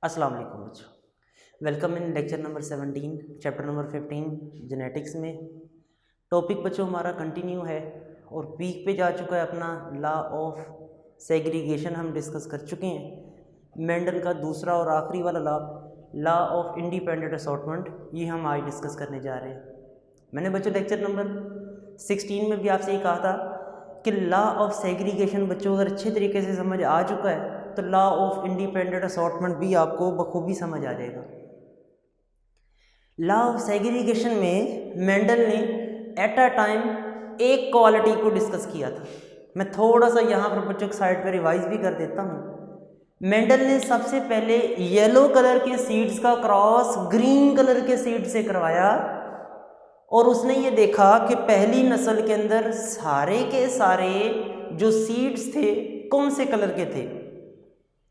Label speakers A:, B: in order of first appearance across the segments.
A: अस्सलाम वालेकुम बच्चों, welcome in lecture number 17 chapter number 15 genetics में। टॉपिक बच्चों हमारा कंटिन्यू है और पीक पे जा चुका है अपना लॉ ऑफ सेग्रीगेशन हम डिस्कस कर चुके हैं। मेंडल का दूसरा और आखिरी वाला लॉ ऑफ इंडिपेंडेंट असॉर्टमेंट, ये हम आज डिस्कस करने जा रहे हैं। मैंने बच्चों लेक्चर नंबर 16 में भी आपसे ये कहा था कि लॉ ऑफ सेग्रीगेशन बच्चों अगर अच्छे तरीके से समझ आ चुका है तो लॉ ऑफ इंडिपेंडेंट असॉर्टमेंट भी आपको बखूबी समझ आ जाएगा। लॉ ऑफ सेग्रीगेशन में मेंडल ने एट अ टाइम एक क्वालिटी को डिस्कस किया था। मैं थोड़ा सा यहाँ पर बच्चों की साइड पर रिवाइज भी कर देता हूँ। मेंडल ने सबसे पहले येलो कलर के सीड्स का क्रॉस ग्रीन कलर के सीड से करवाया और उसने ये देखा कि पहली नस्ल के अंदर सारे के सारे जो सीड्स थे कौन से कलर के थे,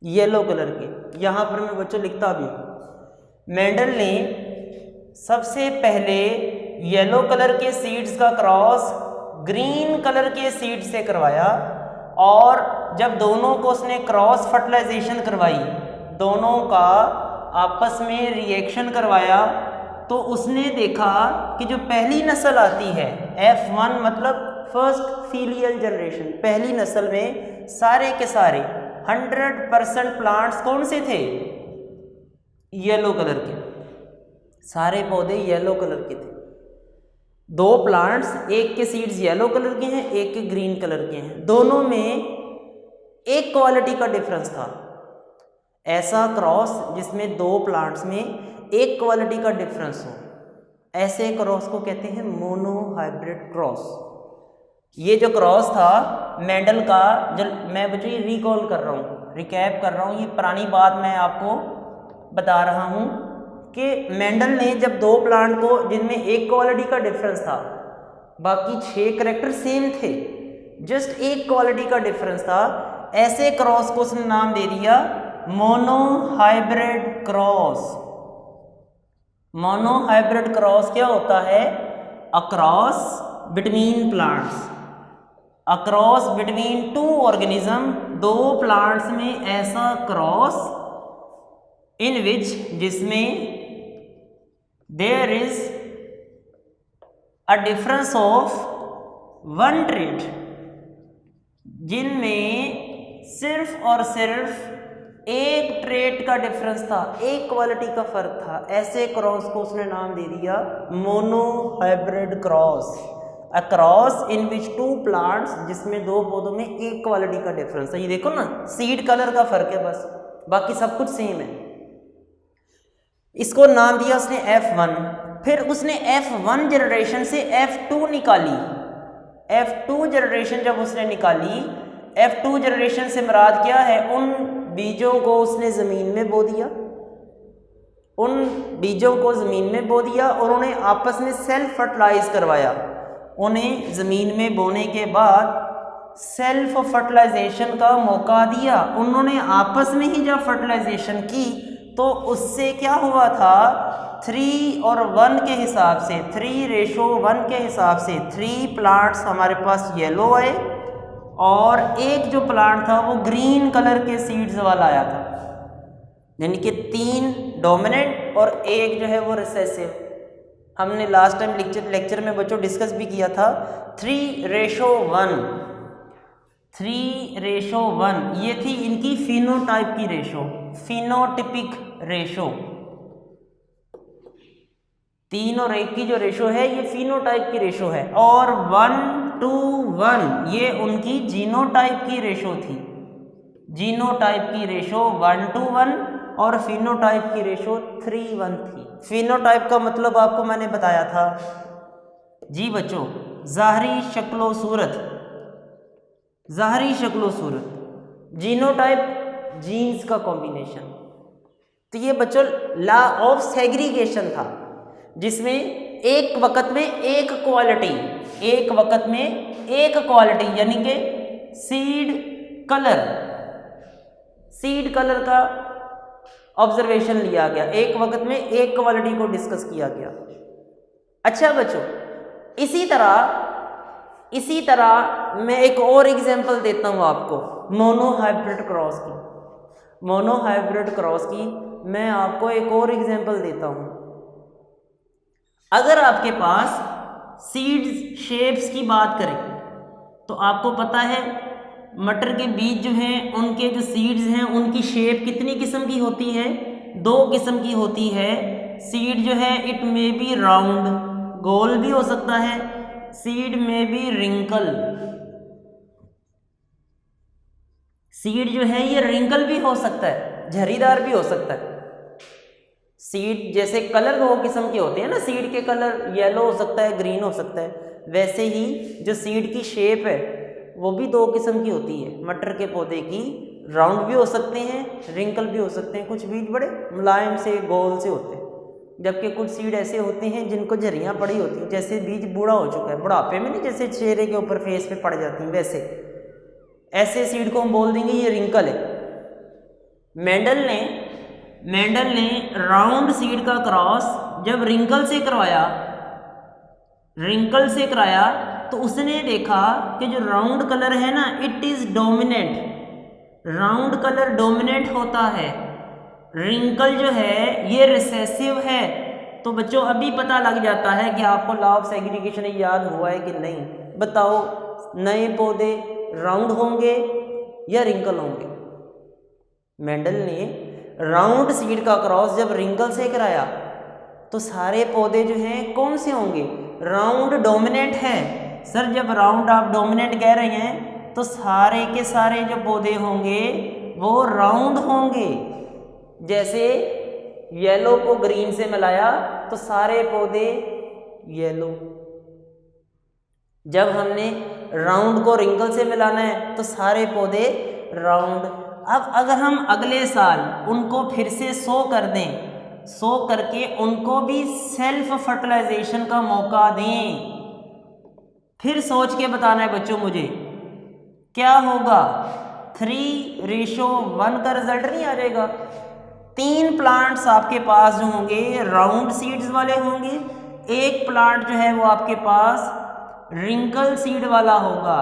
A: येलो कलर के। यहाँ पर मैं बच्चों लिखता भी हूँ, मेंडल ने सबसे पहले येलो कलर के सीड्स का क्रॉस ग्रीन कलर के सीड से करवाया और जब दोनों को उसने क्रॉस फर्टिलाइजेशन करवाई, दोनों का आपस में रिएक्शन करवाया, तो उसने देखा कि जो पहली नस्ल आती है F1 मतलब फर्स्ट फीलियल जनरेशन, पहली नस्ल में सारे के सारे 100% प्लांट्स कौन से थे, येलो कलर के। सारे पौधे येलो कलर के थे। दो प्लांट्स, एक के सीड्स येलो कलर के हैं, एक के ग्रीन कलर के हैं, दोनों में एक क्वालिटी का डिफरेंस था। ऐसा क्रॉस जिसमें दो प्लांट्स में एक क्वालिटी का डिफरेंस हो, ऐसे क्रॉस को कहते हैं मोनोहाइब्रिड क्रॉस। ये जो क्रॉस था मेंडल का, जब मैं बच्चों ये रिकॉल कर रहा हूँ, रिकैप कर रहा हूँ, ये पुरानी बात मैं आपको बता रहा हूँ कि मेंडल ने जब दो प्लांट को जिनमें एक क्वालिटी का डिफरेंस था, बाकी 6 कैरेक्टर सेम थे, जस्ट एक क्वालिटी का डिफरेंस था, ऐसे क्रॉस को उसने नाम दे दिया मोनोहाइब्रिड क्रॉस। मोनोहाइब्रिड क्रॉस क्या होता है? A cross between plants, a cross between two organism, दो प्लांट्स में ऐसा क्रॉस इन विच जिसमें there is a difference of one trait, जिनमें सिर्फ और सिर्फ एक ट्रेट का डिफरेंस था, एक क्वालिटी का फर्क था, ऐसे क्रॉस को उसने नाम दे दिया monohybrid cross. A cross in which two plants, जिसमें दो पौधों में एक क्वालिटी का डिफरेंस है। ये देखो ना, सीड कलर का फर्क है बस, बाकी सब कुछ सेम है। इसको नाम दिया उसने F1। फिर उसने F1 जनरेशन से F2 निकाली। F2 जनरेशन जब उसने निकाली, F2 जनरेशन से मुराद क्या है? उन बीजों को उसने ज़मीन में बो दिया, उन बीजों को ज़मीन में बो दिया और उन्हें आपस में सेल्फ फर्टिलाइज करवाया। उन्हें ज़मीन में बोने के बाद सेल्फ फर्टिलाइजेशन का मौका दिया। उन्होंने आपस में ही जब फर्टिलाइजेशन की तो उससे क्या हुआ था, 3 और 1 के हिसाब से, 3:1 के हिसाब से 3 प्लांट्स हमारे पास येलो आए और एक जो प्लांट था वो ग्रीन कलर के सीड्स वाला आया था। यानी कि 3 डोमिनेंट और एक जो है वो रिसेसिव। हमने लास्ट टाइम लेक्चर में बच्चों डिस्कस भी किया था 3:1, 3:1 ये थी इनकी फिनोटाइप की रेशो, फिनोटिपिक रेशो। 3 और 1 की जो रेशो है ये फिनोटाइप की रेशो है, और 1:1 ये उनकी जीनोटाइप की रेशो थी। जीनोटाइप की रेशो 1:1 और फिनोटाइप की रेशो 3:1 थी। फिनोटाइप का मतलब आपको मैंने बताया था जी बच्चों, ज़ाहरी शक्लो सूरत, ज़ाहरी शक्लो सूरत। जीनोटाइप जीन्स का कॉम्बिनेशन। तो ये बच्चों लॉ ऑफ सेग्रीगेशन था, जिसमें एक वक्त में एक क्वालिटी, एक वक्त में एक क्वालिटी, यानी कि सीड कलर का ऑब्जर्वेशन लिया गया, एक वक्त में एक क्वालिटी को डिस्कस किया गया। अच्छा बच्चों, इसी तरह मैं एक और एग्जांपल देता हूं आपको मोनोहाइब्रिड क्रॉस की। मोनोहाइब्रिड क्रॉस की मैं आपको एक और एग्जांपल देता हूँ। अगर आपके पास सीड्स शेप्स की बात करें तो आपको पता है मटर के बीज जो हैं उनके जो सीड्स हैं उनकी शेप कितनी किस्म की होती है? 2 किस्म की होती है। सीड जो है इट मे बी राउंड, गोल भी हो सकता है, सीड में बी रिंकल, सीड जो है ये रिंकल भी हो सकता है, झरीदार भी हो सकता है। सीड जैसे कलर 2 किस्म के होते हैं ना, सीड के कलर येलो हो सकता है, ग्रीन हो सकता है, वैसे ही जो सीड की शेप है वो भी 2 किस्म की होती है। मटर के पौधे की राउंड भी हो सकते हैं, रिंकल भी हो सकते हैं, कुछ बीज बड़े मुलायम से गोल से होते हैं, जबकि कुछ सीड ऐसे होते हैं जिनको झरियाँ पड़ी होती हैं, जैसे बीज बूढ़ा हो चुका है, बुढ़ापे में नहीं जैसे चेहरे के ऊपर फेस पे पड़ जाती हैं, वैसे ऐसे सीड को हम बोल देंगे ये रिंकल है। मेंडल ने राउंड सीड का क्रॉस जब रिंकल से कराया तो उसने देखा कि जो राउंड कलर है ना it is dominant, round colour dominant होता है, रिंकल जो है ये रिसेसिव है। तो बच्चों अभी पता लग जाता है कि आपको लॉ ऑफ सेग्रीगेशन याद हुआ है कि नहीं। बताओ नए पौधे राउंड होंगे या रिंकल होंगे? मेंडल ने राउंड सीड का क्रॉस जब रिंकल से कराया तो सारे पौधे जो हैं कौन से होंगे? राउंड डोमिनेंट है। सर जब राउंड आप डोमिनेंट कह रहे हैं तो सारे के सारे जो पौधे होंगे वो राउंड होंगे। जैसे येलो को ग्रीन से मिलाया तो सारे पौधे येलो। जब हमने राउंड को रिंकल से मिलाना है तो सारे पौधे राउंड। अब अगर हम अगले साल उनको फिर से सो कर दें, सो करके उनको भी सेल्फ फर्टिलाइजेशन का मौका दें, फिर सोच के बताना है बच्चों मुझे क्या होगा? 3:1 का रिजल्ट नहीं आ जाएगा? 3 प्लांट्स आपके पास जो होंगे राउंड सीड्स वाले होंगे, एक प्लांट जो है वो आपके पास रिंकल सीड वाला होगा।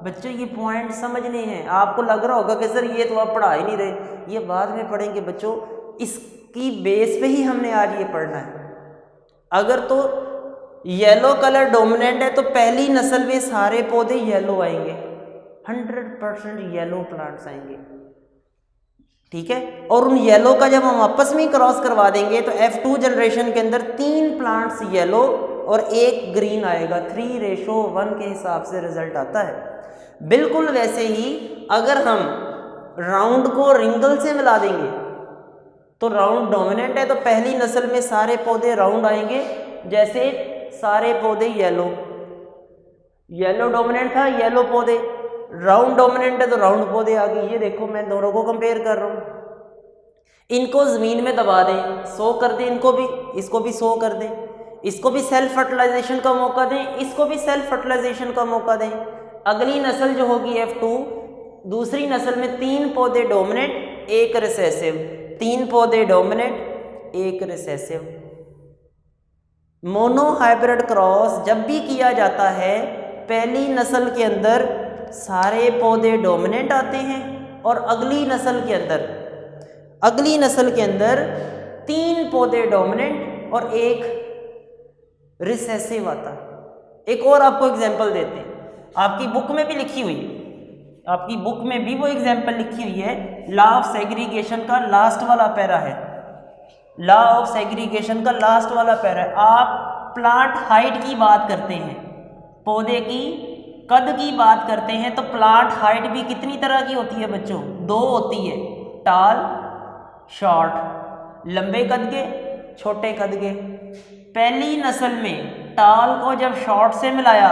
A: बच्चों ये पॉइंट समझने हैं। आपको लग रहा होगा कि सर ये तो आप पढ़ा ही नहीं रहे, ये बाद में पढ़ेंगे बच्चों, इसकी बेस पे ही हमने आज ये पढ़ना है। अगर तो येलो कलर डोमिनेंट है तो पहली नस्ल में सारे पौधे येलो आएंगे, 100% येलो प्लांट्स आएंगे, ठीक है। और उन येलो का जब हम आपस में क्रॉस करवा देंगे तो F2 जनरेशन के अंदर 3 प्लांट्स येलो और 1 ग्रीन आएगा, 3:1 के हिसाब से रिजल्ट आता है। बिल्कुल वैसे ही अगर हम राउंड को रिंकल से मिला देंगे तो राउंड डोमिनेंट है तो पहली नस्ल में सारे पौधे राउंड आएंगे, जैसे सारे पौधे येलो डोमिनेंट था, येलो पौधे, राउंड डोमिनेंट है तो राउंड पौधे आ गए। ये देखो मैं दोनों को कंपेयर कर रहा हूँ। इनको ज़मीन में दबा दें, सो कर दें, इनको भी, इसको भी सो कर दें, इसको भी सेल्फ फर्टिलाइजेशन का मौका दें, इसको भी सेल्फ फर्टिलाइजेशन का मौका दें। अगली नस्ल जो होगी F2, दूसरी नस्ल में 3 पौधे डोमिनेंट 1 रिसेसिव, 3 पौधे dominant 1 recessive. Mono hybrid cross जब भी किया जाता है पहली नस्ल के अंदर सारे पौधे डोमिनेंट आते हैं और अगली नस्ल के अंदर 3 पौधे डोमिनेंट और 1 रिसेसिव आता है। एक और आपको एग्जांपल देते हैं, आपकी बुक में भी लिखी हुई है, आपकी बुक में भी वो एग्जांपल लिखी हुई है। लॉ ऑफ सेग्रीगेशन का लास्ट वाला पैरा है, लॉ ऑफ सेग्रीगेशन का लास्ट वाला पैरा है। आप प्लांट हाइट की बात करते हैं, पौधे की कद की बात करते हैं, तो प्लांट हाइट भी कितनी तरह की होती है बच्चों? 2 होती है, टाल शॉर्ट, लंबे कद के छोटे कद के। पहली नस्ल में टाल को जब शॉर्ट से मिलाया,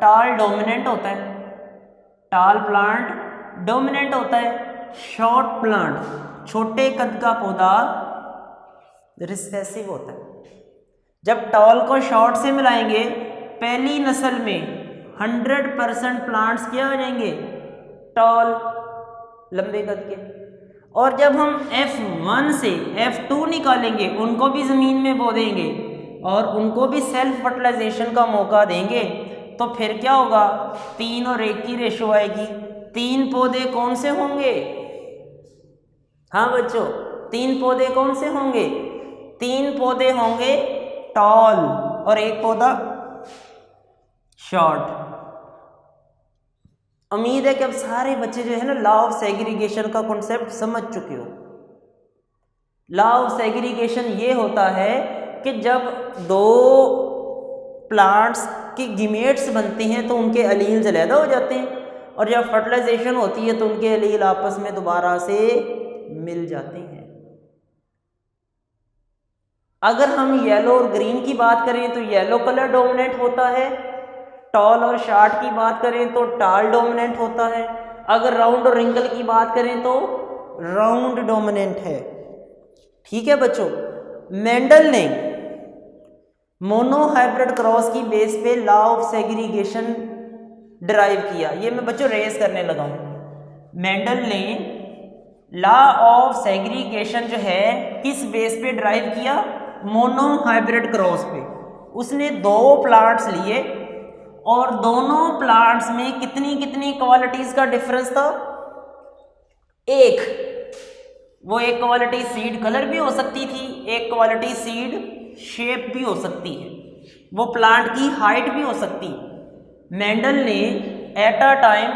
A: टाल डोमिनेंट होता है, टाल प्लांट डोमिनेंट होता है, शॉर्ट प्लांट छोटे कद का पौधा रिसेसिव होता है। जब टॉल को शॉर्ट से मिलाएंगे पहली नस्ल में 100% प्लांट्स क्या आ जाएंगे? टॉल लंबे कद के। और जब हम F1 से F2 निकालेंगे, उनको भी ज़मीन में बो देंगे और उनको भी सेल्फ फर्टिलाइजेशन का मौका देंगे, तो फिर क्या होगा? 3 और 1 की रेशो आएगी। 3 पौधे कौन से होंगे? हाँ बच्चों, 3 पौधे कौन से होंगे? 3 पौधे होंगे टॉल और 1 पौधा शॉर्ट। उम्मीद है कि अब सारे बच्चे जो है ना लॉ ऑफ सेग्रीगेशन का कॉन्सेप्ट समझ चुके हो। लॉ ऑफ सेग्रीगेशन ये होता है कि जब 2 प्लांट्स की गिमेट्स बनते हैं तो उनके अलील्स अलग हो जाते हैं, और जब फर्टिलाइजेशन होती है तो उनके अलील आपस में दोबारा से मिल जाते हैं। अगर हम येलो और ग्रीन की बात करें तो येलो कलर डोमिनेंट होता है, टॉल और शॉर्ट की बात करें तो टॉल डोमिनेंट होता है, अगर राउंड और रिंकल की बात करें तो राउंड डोमिनेंट है। ठीक है बच्चों, मेंडल ने मोनोहाइब्रिड क्रॉस की बेस पे लॉ ऑफ सेग्रीगेशन डिराइव किया। ये मैं बच्चों रेस करने लगा हूं। मेंडल ने लॉ ऑफ सेग्रीगेशन जो है किस बेस पे डिराइव किया? मोनोहाइब्रिड क्रॉस पे। उसने 2 प्लांट्स लिए और दोनों प्लांट्स में कितनी कितनी क्वालिटीज का डिफरेंस था? एक, वो एक क्वालिटी सीड कलर भी हो सकती थी, एक क्वालिटी सीड शेप भी हो सकती है, वो प्लांट की हाइट भी हो सकती। मेंडल ने एट अ टाइम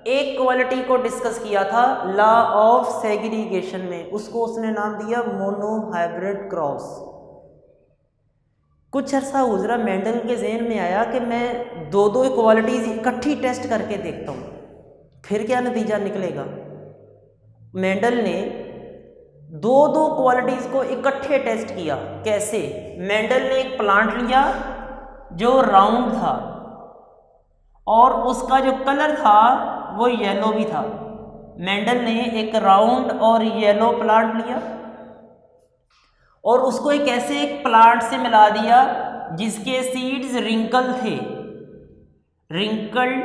A: एक क्वालिटी को डिस्कस किया था लॉ ऑफ सेग्रीगेशन में, उसको उसने नाम दिया मोनोहाइब्रिड क्रॉस। कुछ अर्सा गुजरा, मेंडल के जहन में आया कि मैं 2 क्वालिटीज इकट्ठी टेस्ट करके देखता हूँ, फिर क्या नतीजा निकलेगा। मेंडल ने 2 क्वालिटीज को इकट्ठे टेस्ट किया। कैसे? मेंडल ने एक प्लांट लिया जो राउंड था और उसका जो कलर था वो येलो भी था। मेंडल ने एक राउंड और येलो प्लांट लिया और उसको एक ऐसे एक प्लांट से मिला दिया जिसके सीड्स रिंकल थे, रिंकल्ड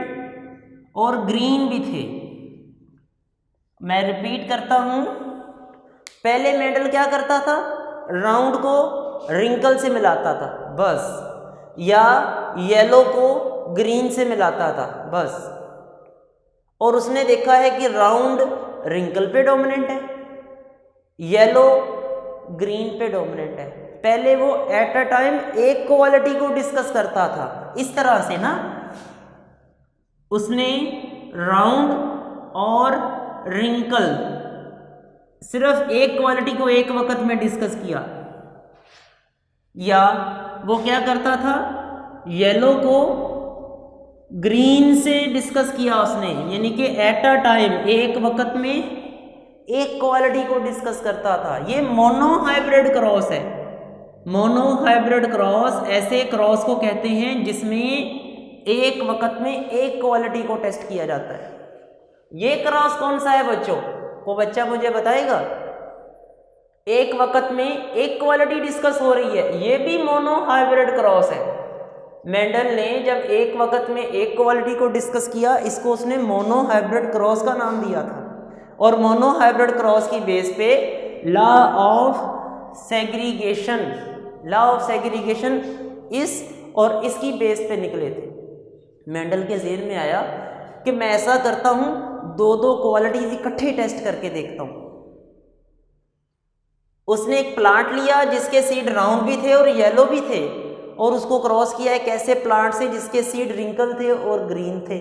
A: और ग्रीन भी थे। मैं रिपीट करता हूं, पहले मेंडल क्या करता था? राउंड को रिंकल से मिलाता था बस, या येलो को ग्रीन से मिलाता था बस, और उसने देखा है कि राउंड रिंकल पे डोमिनेंट है, येलो ग्रीन पे डोमिनेंट है। पहले वो एट अ टाइम एक क्वालिटी को डिस्कस करता था इस तरह से ना, उसने राउंड और रिंकल सिर्फ एक क्वालिटी को एक वक्त में डिस्कस किया, या वो क्या करता था? येलो को ग्रीन से डिस्कस किया उसने, यानी कि एट अ टाइम एक वक्त में एक क्वालिटी को डिस्कस करता था। ये मोनोहाइब्रिड क्रॉस है। मोनोहाइब्रिड क्रॉस ऐसे क्रॉस को कहते हैं जिसमें एक वक्त में एक क्वालिटी को टेस्ट किया जाता है। ये क्रॉस कौन सा है बच्चों? को बच्चा मुझे बताएगा? एक वक्त में एक क्वालिटी डिस्कस हो रही है, ये भी मोनोहाइब्रिड क्रॉस है। मेंडल ने जब एक वक्त में एक क्वालिटी को डिस्कस किया, इसको उसने मोनोहाइब्रिड क्रॉस का नाम दिया था, और मोनोहाइब्रिड क्रॉस की बेस पे लॉ ऑफ सेग्रीगेशन इस और इसकी बेस पे निकले थे। मेंडल के ज़हन में आया कि मैं ऐसा करता हूं, 2 क्वालिटीज इकट्ठे टेस्ट करके देखता हूं। उसने एक प्लांट लिया जिसके सीड राउंड भी थे और येलो भी थे, और उसको क्रॉस किया एक ऐसे प्लांट से जिसके सीड रिंकल थे और ग्रीन थे।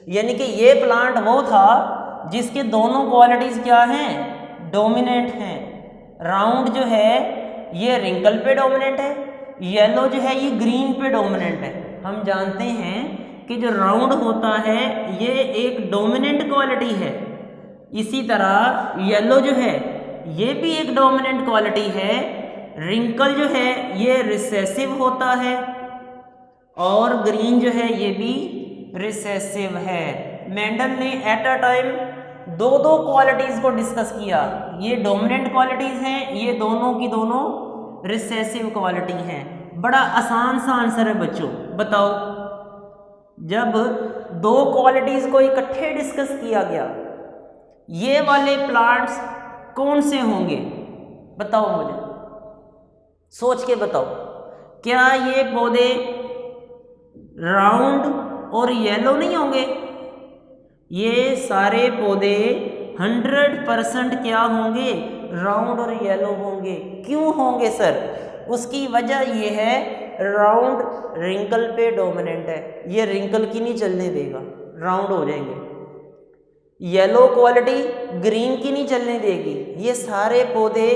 A: यानी कि ये प्लांट वो था जिसके दोनों क्वालिटीज क्या हैं? डोमिनेंट हैं। राउंड जो है ये रिंकल पे डोमिनेंट है, येलो जो है ये ग्रीन पे डोमिनेंट है। हम जानते हैं कि जो राउंड होता है ये एक डोमिनेंट क्वालिटी है, इसी तरह येलो जो है ये भी एक डोमिनेंट क्वालिटी है। रिंकल जो है ये रिसेसिव होता है, और ग्रीन जो है ये भी रिसेसिव है। मेंडल ने एट अ टाइम 2 क्वालिटीज को डिस्कस किया। ये डोमिनेंट क्वालिटीज हैं, ये दोनों की दोनों रिसेसिव क्वालिटी हैं। बड़ा आसान सा आंसर है बच्चों, बताओ जब 2 क्वालिटीज को इकट्ठे डिस्कस किया गया, ये वाले प्लांट्स कौन से होंगे? बताओ मुझे, सोच के बताओ। क्या ये पौधे राउंड और येलो नहीं होंगे? ये सारे पौधे 100% क्या होंगे? राउंड और येलो होंगे। क्यों होंगे सर? उसकी वजह ये है राउंड रिंकल पे डोमिनेंट है, ये रिंकल की नहीं चलने देगा, राउंड हो जाएंगे। येलो क्वालिटी ग्रीन की नहीं चलने देगी। ये सारे पौधे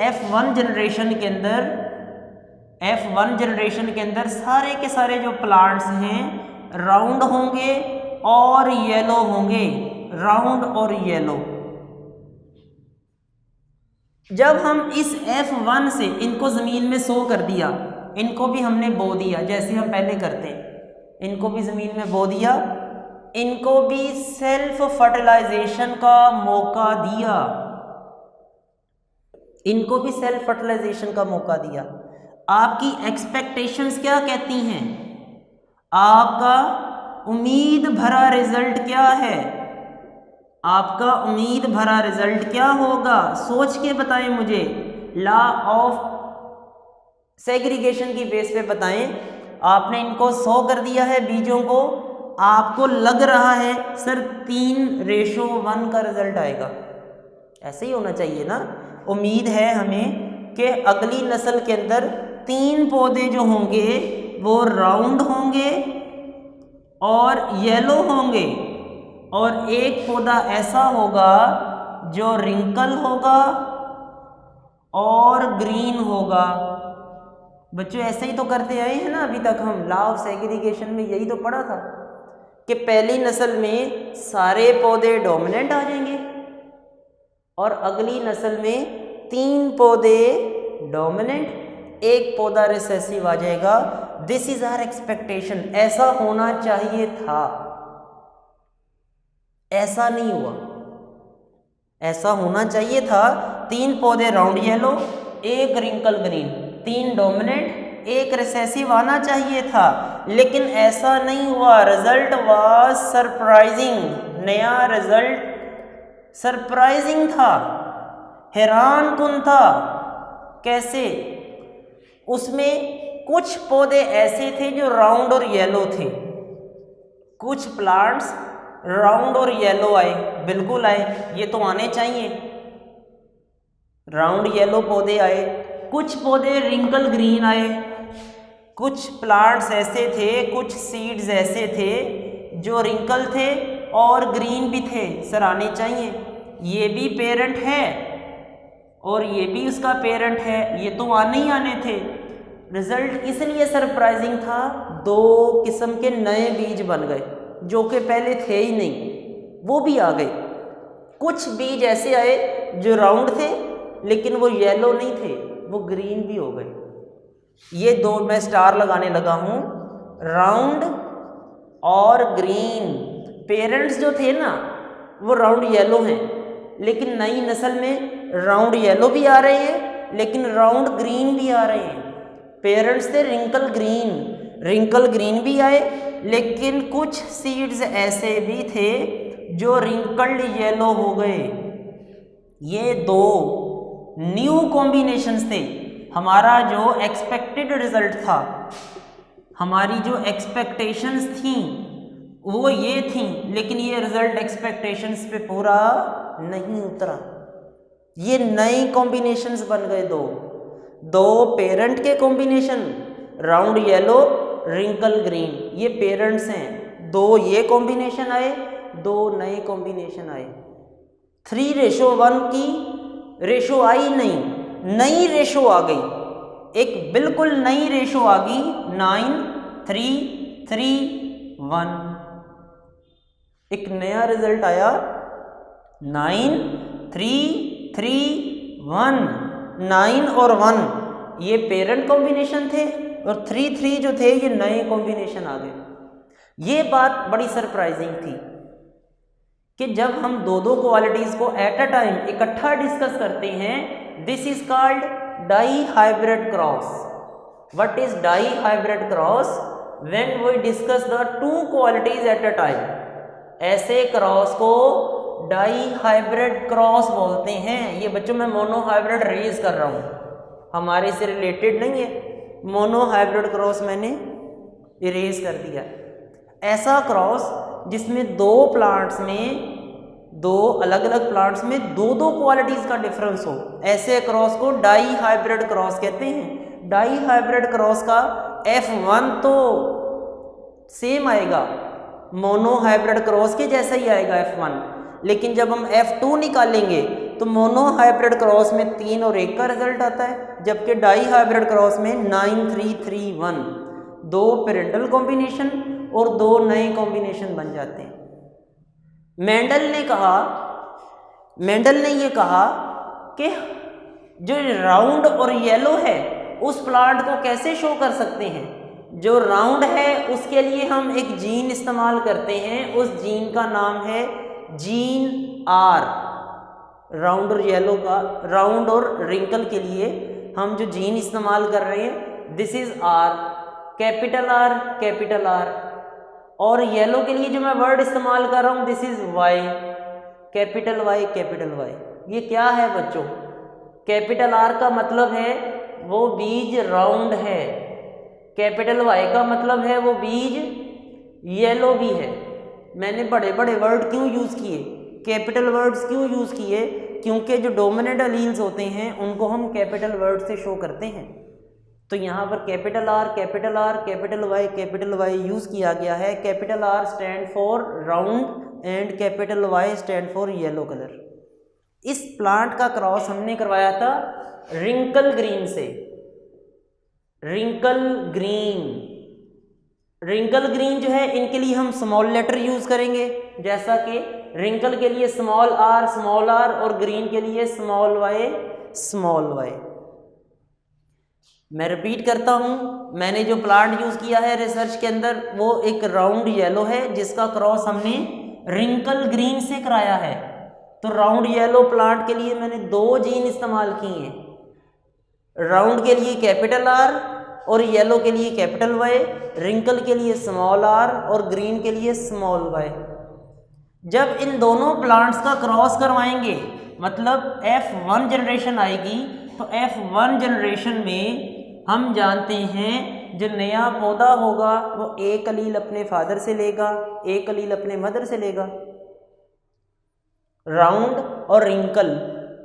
A: F1 जनरेशन के अंदर सारे के सारे जो प्लांट्स हैं राउंड होंगे और येलो होंगे, राउंड और येलो। जब हम इस F1 से इनको ज़मीन में सो कर दिया, इनको भी हमने बो दिया जैसे हम पहले करते हैं, इनको भी ज़मीन में बो दिया, इनको भी सेल्फ फर्टिलाइजेशन का मौका दिया, इनको भी सेल्फ फर्टिलाइजेशन का मौका दिया। आपकी एक्सपेक्टेशंस क्या कहती हैं? आपका उम्मीद भरा रिजल्ट क्या है? आपका उम्मीद भरा रिजल्ट क्या होगा? सोच के बताएं मुझे, लॉ ऑफ सेग्रीगेशन की बेस पे बताएं। आपने इनको 100 कर दिया है बीजों को, आपको लग रहा है सर 3:1 का रिजल्ट आएगा। ऐसे ही होना चाहिए ना। उम्मीद है हमें कि अगली नस्ल के अंदर 3 पौधे जो होंगे वो राउंड होंगे और येलो होंगे, और एक पौधा ऐसा होगा जो रिंकल होगा और ग्रीन होगा। बच्चों ऐसे ही तो करते आए हैं ना अभी तक हम। लॉ ऑफ सेग्रीगेशन में यही तो पढ़ा था कि पहली नस्ल में सारे पौधे डोमिनेंट आ जाएंगे और अगली नस्ल में 3 पौधे डोमिनेंट, एक पौधा रिसेसिव आ जाएगा। This is our expectation. ऐसा होना चाहिए था, ऐसा नहीं हुआ। ऐसा होना चाहिए था 3 पौधे राउंड येलो, एक रिंकल ग्रीन, 3 डोमिनेंट, एक रिसेसिव आना चाहिए था, लेकिन ऐसा नहीं हुआ। Result was surprising. नया रिजल्ट सरप्राइजिंग था, हैरान कुन था। कैसे? उसमें कुछ पौधे ऐसे थे जो राउंड और येलो थे, कुछ प्लांट्स राउंड और येलो आए, बिल्कुल आए, ये तो आने चाहिए। राउंड येलो पौधे आए, कुछ पौधे रिंकल ग्रीन आए, कुछ प्लांट्स ऐसे थे, कुछ सीड्स ऐसे थे जो रिंकल थे और ग्रीन भी थे। सर आने चाहिए, ये भी पेरेंट है और ये भी उसका पेरेंट है, ये तो आने ही आने थे। रिजल्ट इसलिए सरप्राइजिंग था, 2 किस्म के नए बीज बन गए जो कि पहले थे ही नहीं, वो भी आ गए। कुछ बीज ऐसे आए जो राउंड थे लेकिन वो येलो नहीं थे, वो ग्रीन भी हो गए। ये 2 मैं स्टार लगाने लगा हूँ, राउंड और ग्रीन। पेरेंट्स जो थे ना वो राउंड येलो हैं, लेकिन नई नस्ल में राउंड येलो भी आ रहे हैं लेकिन राउंड ग्रीन भी आ रहे हैं। पेरेंट्स थे रिंकल ग्रीन भी आए, लेकिन कुछ सीड्स ऐसे भी थे जो रिंकल्ड येलो हो गए। ये 2 न्यू कॉम्बिनेशंस थे। हमारा जो एक्सपेक्टेड रिजल्ट था, हमारी जो एक्सपेक्टेशंस थी वो ये थी, लेकिन ये रिजल्ट एक्सपेक्टेशंस पे पूरा नहीं उतरा। ये नए कॉम्बिनेशंस बन गए। 2 पेरेंट के combination, round yellow wrinkle green, ये पेरेंट्स हैं। 2 ये कॉम्बिनेशन आए, 2 नए कॉम्बिनेशन आए। 3:1 की रेशो आई नहीं, नई रेशो आ गई, एक बिल्कुल नई रेशो आ गई, 9:3:3:1। एक नया रिजल्ट आया, 9:3:3:1। 9 और 1 ये पेरेंट कॉम्बिनेशन थे और 3 जो थे ये नए कॉम्बिनेशन आ गए। ये बात बड़ी सरप्राइजिंग थी कि जब हम 2 क्वालिटीज को एट अ टाइम इकट्ठा डिस्कस करते हैं, this is called dihybrid cross. What is dihybrid cross? When we discuss the 2 qualities at a time. ऐसे क्रॉस को डाई हाइब्रिड क्रॉस बोलते हैं। ये बच्चों मैं मोनो हाइब्रिड रेज कर रहा हूँ, हमारे से रिलेटेड नहीं है। मोनो हाइब्रिड क्रॉस मैंने इरेज कर दिया। ऐसा क्रॉस जिसमें 2 प्लांट्स में दो अलग अलग प्लांट्स में दो दो क्वालिटीज़ का डिफरेंस हो, ऐसे क्रॉस को डाई हाइब्रिड क्रॉस कहते हैं। डाई हाइब्रिड क्रॉस का F1 तो सेम आएगा, मोनो हाइब्रिड क्रॉस के जैसा ही आएगा F1, लेकिन जब हम F2 निकालेंगे तो मोनो हाइब्रिड क्रॉस में 3 और 1 का रिजल्ट आता है, जबकि डाई हाइब्रिड क्रॉस में 9 3 3 1, दो पेरेंटल कॉम्बिनेशन और दो नए कॉम्बिनेशन बन जाते हैं। मेंडल ने ये कहा कि जो राउंड और येलो है उस प्लांट को कैसे शो कर सकते हैं। जो राउंड है उसके लिए हम एक जीन इस्तेमाल करते हैं, उस जीन का नाम है जीन R। राउंड और येलो का, राउंड और रिंकल के लिए हम जो जीन इस्तेमाल कर रहे हैं this is R, capital R। और येलो के लिए जो मैं वर्ड इस्तेमाल कर रहा हूँ this is Y, capital Y। ये क्या है बच्चों? कैपिटल R का मतलब है वो बीज राउंड है, कैपिटल Y का मतलब है वो बीज येलो भी है। मैंने बड़े बड़े वर्ड क्यों यूज़ किए, कैपिटल वर्ड्स क्यों यूज़ किए? क्योंकि जो डोमिनेंट एलील्स होते हैं उनको हम कैपिटल वर्ड से शो करते हैं। तो यहाँ पर capital R, capital Y use किया गया है। Capital R stand for round and capital Y stand for yellow colour. इस प्लांट का क्रॉस हमने करवाया था रिंकल ग्रीन से। रिंकल ग्रीन जो है इनके लिए हम स्मॉल लेटर यूज़ करेंगे, जैसा कि रिंकल के लिए स्मॉल r और ग्रीन के लिए स्मॉल y। मैं रिपीट करता हूँ, मैंने जो प्लांट यूज़ किया है रिसर्च के अंदर वो एक राउंड येलो है जिसका क्रॉस हमने रिंकल ग्रीन से कराया है। तो राउंड येलो प्लांट के लिए मैंने दो जीन इस्तेमाल किए हैं, राउंड के लिए कैपिटल R और येलो के लिए कैपिटल Y, रिंकल के लिए स्मॉल r और ग्रीन के लिए स्मॉल y। जब इन दोनों प्लांट्स का क्रॉस करवाएंगे मतलब F1 जनरेशन आएगी, तो F1 जनरेशन में हम जानते हैं जो नया पौधा होगा वो एक अलील अपने फादर से लेगा, एक अलील अपने मदर से लेगा। राउंड और रिंकल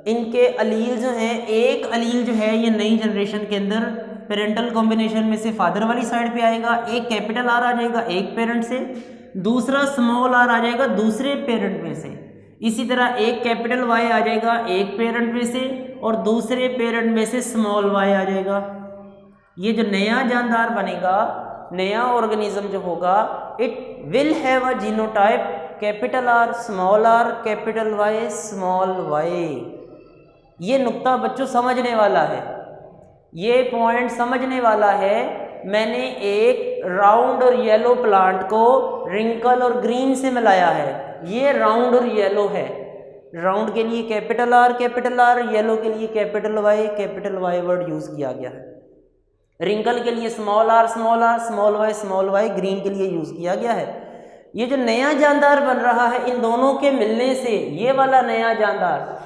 A: इनके अलील जो हैं, एक अलील जो है ये नई जनरेशन के अंदर पेरेंटल कॉम्बिनेशन में से फादर वाली साइड पे आएगा, एक कैपिटल R आ जाएगा एक पेरेंट से, दूसरा स्मॉल r आ जाएगा दूसरे पेरेंट में से। इसी तरह एक कैपिटल Y आ जाएगा एक पेरेंट में से और दूसरे पेरेंट में से स्मॉल y आ जाएगा। ये जो नया जानदार बनेगा, नया ऑर्गेनिज्म जो होगा, it will have a genotype capital R small r capital Y small y। ये नुक्ता बच्चों समझने वाला है, ये पॉइंट समझने वाला है। मैंने एक राउंड और येलो प्लांट को रिंकल और ग्रीन से मिलाया है, ये राउंड और येलो है। राउंड के लिए कैपिटल R, येलो के लिए कैपिटल Y वर्ड यूज़ किया गया है। रिंकल के लिए small r, small y, green के लिए यूज़ किया गया है। ये जो नया जानदार बन रहा है इन दोनों के मिलने से, ये वाला नया जानदार,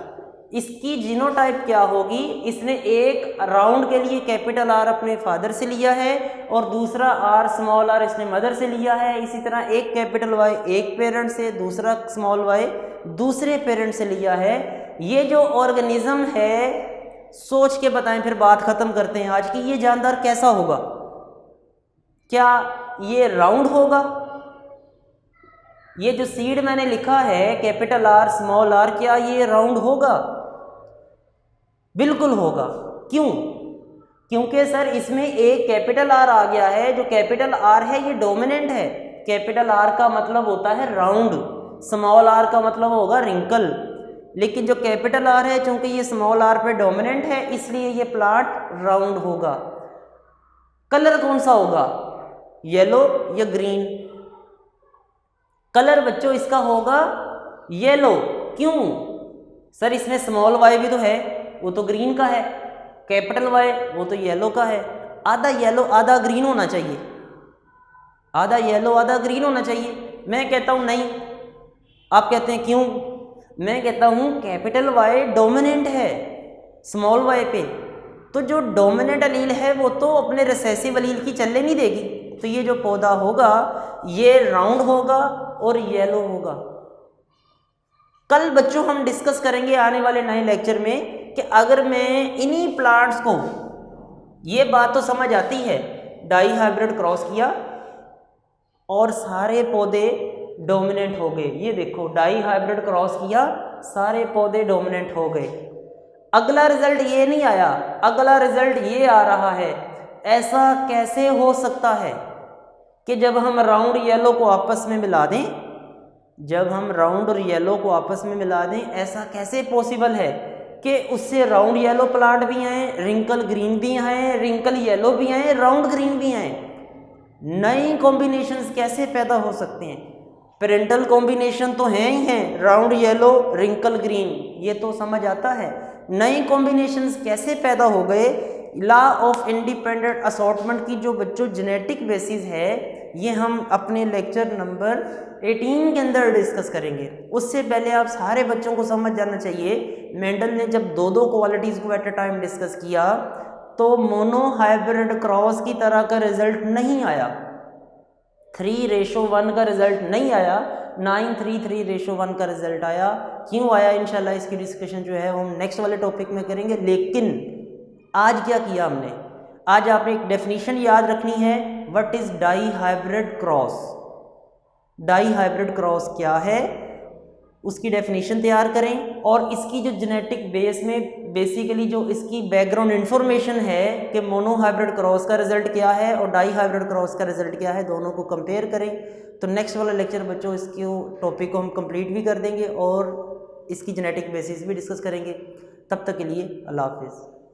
A: इसकी जीनोटाइप क्या होगी? इसने एक राउंड के लिए कैपिटल R अपने फादर से लिया है और दूसरा R स्मॉल r इसने मदर से लिया है। इसी तरह एक कैपिटल Y एक पेरेंट से, दूसरा स्मॉल y दूसरे पेरेंट से लिया है। ये जो ऑर्गेनिज्म है, सोच के बताएं, फिर बात ख़त्म करते हैं आज की। ये जानदार कैसा होगा? क्या ये राउंड होगा? ये जो सीड मैंने लिखा है कैपिटल R स्मॉल r, क्या ये राउंड होगा? बिल्कुल होगा। क्यों? क्योंकि सर इसमें एक कैपिटल R आ गया है। जो कैपिटल R है ये डोमिनेंट है। कैपिटल R का मतलब होता है राउंड, स्मॉल r का मतलब होगा रिंकल। लेकिन जो कैपिटल R है, चूंकि ये स्मॉल r पे डोमिनेंट है, इसलिए ये प्लांट राउंड होगा। कलर कौन सा होगा? येलो या ग्रीन? कलर बच्चों इसका होगा येलो। क्यों? सर इसमें स्मॉल y भी तो है, वो तो ग्रीन का है। कैपिटल Y वो तो येलो का है। आधा येलो आधा ग्रीन होना चाहिए, आधा येलो आधा ग्रीन होना चाहिए। मैं कहता हूँ नहीं। आप कहते हैं क्यों? मैं कहता हूँ कैपिटल Y डोमिनेंट है स्मॉल y पे, तो जो डोमिनेंट अलील है वो तो अपने रिसेसिव अलील की चलने नहीं देगी। तो ये जो पौधा होगा ये राउंड होगा और येलो होगा। कल बच्चों हम डिस्कस करेंगे आने वाले नए लेक्चर में कि अगर मैं इन्हीं प्लांट्स को, ये बात तो समझ आती है, डाई हाइब्रिड क्रॉस किया और सारे पौधे डोमिनेंट हो गए। ये देखो डाई हाइब्रिड क्रॉस किया, सारे पौधे डोमिनेंट हो गए। अगला रिजल्ट ये नहीं आया, अगला रिजल्ट ये आ रहा है। ऐसा कैसे हो सकता है कि जब हम राउंड येलो को आपस में मिला दें, जब हम राउंड और येलो को आपस में मिला दें, ऐसा कैसे पॉसिबल है कि उससे राउंड येलो प्लांट भी आए, रिंकल ग्रीन भी आए, रिंकल येलो भी आए, राउंड ग्रीन भी आए। नई कॉम्बिनेशंस कैसे पैदा हो सकते हैं? पेरेंटल कॉम्बिनेशन तो हैं ही हैं, राउंड येलो रिंकल ग्रीन, ये तो समझ आता है। नई कॉम्बिनेशंस कैसे पैदा हो गए? लॉ ऑफ इंडिपेंडेंट असॉर्टमेंट की जो बच्चों जेनेटिक बेसिस है, ये हम अपने लेक्चर नंबर 18 के अंदर डिस्कस करेंगे। उससे पहले आप सारे बच्चों को समझ जाना चाहिए, मेंडल ने जब दो क्वालिटीज़ को एट अ टाइम डिस्कस किया तो मोनो हाइब्रिड क्रॉस की तरह का रिजल्ट नहीं आया, 3:1 का रिजल्ट नहीं आया, 9:3:1 का रिजल्ट आया। क्यों आया, इंशाल्लाह इसकी डिस्कशन जो है हम नेक्स्ट वाले टॉपिक में करेंगे। लेकिन आज क्या किया हमने, आज आपने एक डेफिनेशन याद रखनी है, what is dihybrid cross. Dihybrid cross क्या है, उसकी डेफिनेशन तैयार करें और इसकी जो जेनेटिक बेस में बेसिकली जो इसकी बैकग्राउंड इन्फॉर्मेशन है कि मोनो हाइब्रिड क्रॉस का रिजल्ट क्या है और डाई हाइब्रिड क्रॉस का रिजल्ट क्या है, दोनों को कंपेयर करें। तो नेक्स्ट वाला लेक्चर बच्चों इसके टॉपिक को हम कंप्लीट भी कर देंगे और इसकी जेनेटिक बेसिस भी डिस्कस करेंगे। तब तक के लिए अल्लाह हाफिज़।